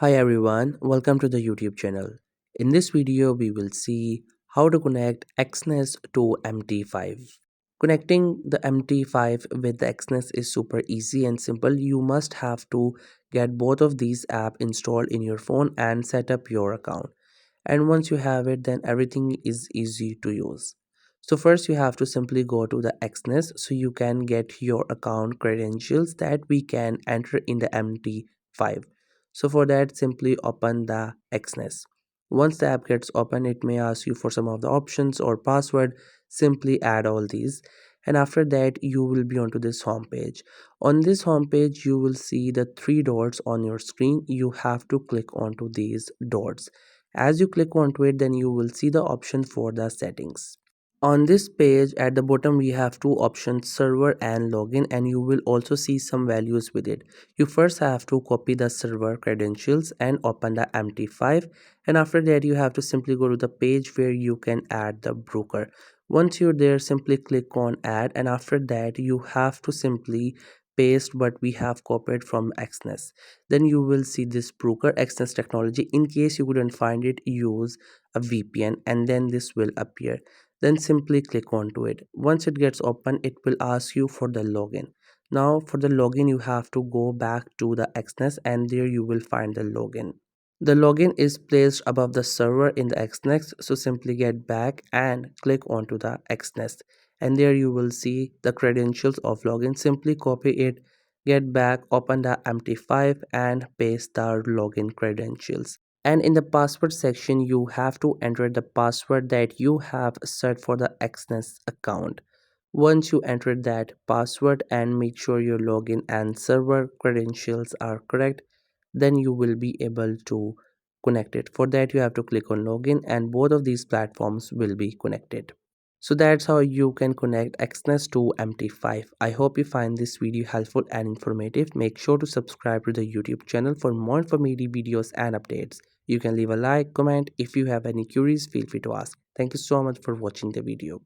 Hi everyone, welcome to the YouTube channel. In this video, we will see how to connect Exness to MT5. Connecting the MT5 with the Exness is super easy and simple. You must have to get both of these apps installed in your phone and set up your account. And once you have it, then everything is easy to use. So first you have to simply go to the Exness so you can get your account credentials that we can enter in the MT5. So for that, simply open the Exness. Once the app gets open, it may ask you for some of the options or password. Simply add all these, and after that you will be onto this home page. On this home page you will see the three dots on your screen. You have to click onto these dots. As you click onto it, then you will see the option for the settings. On this page at the bottom we have two options, server and login, and you will also see some values with it. You first have to copy the server credentials and open the MT5, and after that you have to simply go to the page where you can add the broker. Once you're there, simply click on add, and after that you have to simply paste what we have copied from Exness. Then you will see this broker Exness technology. In case you couldn't find it, use a VPN and then this will appear. Then simply click onto it. Once it gets open, it will ask you for the login. Now for the login you have to go back to the Exness and there you will find the login. The login is placed above the server in the Exness, so simply get back and click onto the Exness, and there you will see the credentials of login. Simply copy it, get back, open the MT5 and paste the login credentials. And in the password section you have to enter the password that you have set for the Exness account. Once you enter that password and make sure your login and server credentials are correct, then you will be able to connect it. For that you have to click on login and both of these platforms will be connected. So that's how you can connect Exness to MT5. I hope you find this video helpful and informative. Make sure to subscribe to the YouTube channel for more informative videos and updates. You can leave a like, comment. If you have any queries, feel free to ask. Thank you so much for watching the video.